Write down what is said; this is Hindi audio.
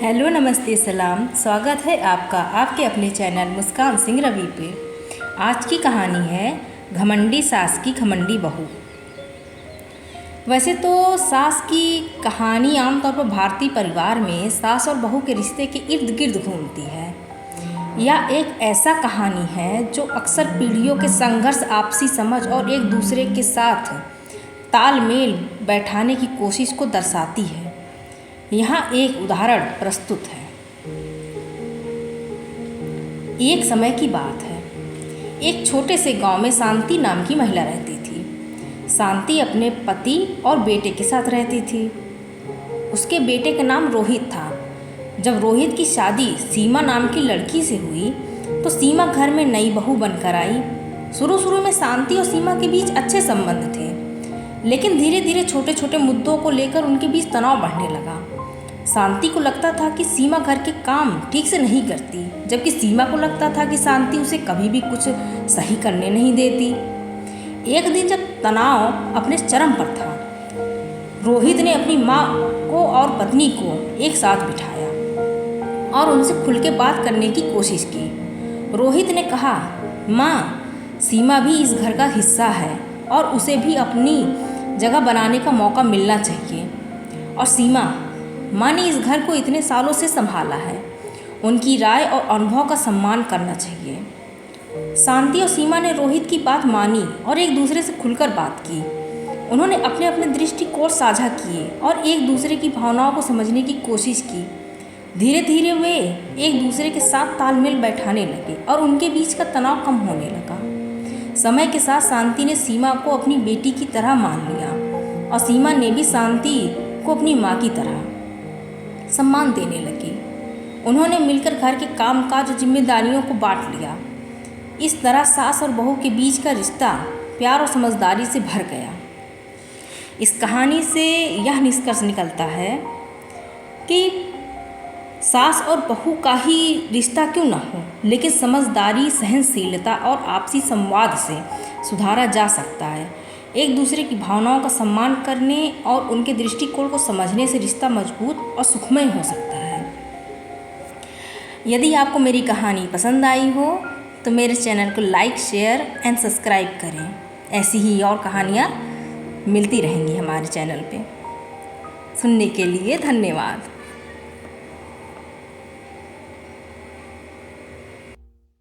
हेलो, नमस्ते, सलाम। स्वागत है आपका आपके अपने चैनल मुस्कान सिंह रवि पे। आज की कहानी है घमंडी सास की घमंडी बहू। वैसे तो सास की कहानी आमतौर पर भारतीय परिवार में सास और बहू के रिश्ते के इर्द गिर्द घूमती है। यह एक ऐसा कहानी है जो अक्सर पीढ़ियों के संघर्ष, आपसी समझ और एक दूसरे के साथ तालमेल बैठाने की कोशिश को दर्शाती है। यहाँ एक उदाहरण प्रस्तुत है। एक समय की बात है। एक छोटे से गांव में शांति नाम की महिला रहती थी। शांति अपने पति और बेटे के साथ रहती थी। उसके बेटे का नाम रोहित था। जब रोहित की शादी सीमा नाम की लड़की से हुई तो सीमा घर में नई बहू बनकर आई। शुरू में शांति और सीमा के बीच अच्छे संबंध थे, लेकिन धीरे धीरे छोटे छोटे मुद्दों को लेकर उनके बीच तनाव बढ़ने लगा। शांति को लगता था कि सीमा घर के काम ठीक से नहीं करती, जबकि सीमा को लगता था कि शांति उसे कभी भी कुछ सही करने नहीं देती। एक दिन जब तनाव अपने चरम पर था, रोहित ने अपनी माँ को और पत्नी को एक साथ बिठाया और उनसे खुल के बात करने की कोशिश की। रोहित ने कहा, माँ, सीमा भी इस घर का हिस्सा है और उसे भी अपनी जगह बनाने का मौका मिलना चाहिए। और सीमा, माँ ने इस घर को इतने सालों से संभाला है, उनकी राय और अनुभव का सम्मान करना चाहिए। शांति और सीमा ने रोहित की बात मानी और एक दूसरे से खुलकर बात की। उन्होंने अपने अपने दृष्टिकोण साझा किए और एक दूसरे की भावनाओं को समझने की कोशिश की। धीरे धीरे वे एक दूसरे के साथ तालमेल बैठाने लगे और उनके बीच का तनाव कम होने लगा। समय के साथ शांति ने सीमा को अपनी बेटी की तरह मान लिया और सीमा ने भी शांति को अपनी माँ की तरह सम्मान देने लगी। उन्होंने मिलकर घर के कामकाज और जिम्मेदारियों को बांट लिया। इस तरह सास और बहू के बीच का रिश्ता प्यार और समझदारी से भर गया। इस कहानी से यह निष्कर्ष निकलता है कि सास और बहू का ही रिश्ता क्यों ना हो, लेकिन समझदारी, सहनशीलता और आपसी संवाद से सुधारा जा सकता है। एक दूसरे की भावनाओं का सम्मान करने और उनके दृष्टिकोण को समझने से रिश्ता मजबूत और सुखमय हो सकता है। यदि आपको मेरी कहानी पसंद आई हो तो मेरे चैनल को लाइक, शेयर एंड सब्सक्राइब करें। ऐसी ही और कहानियाँ मिलती रहेंगी हमारे चैनल पे। सुनने के लिए धन्यवाद।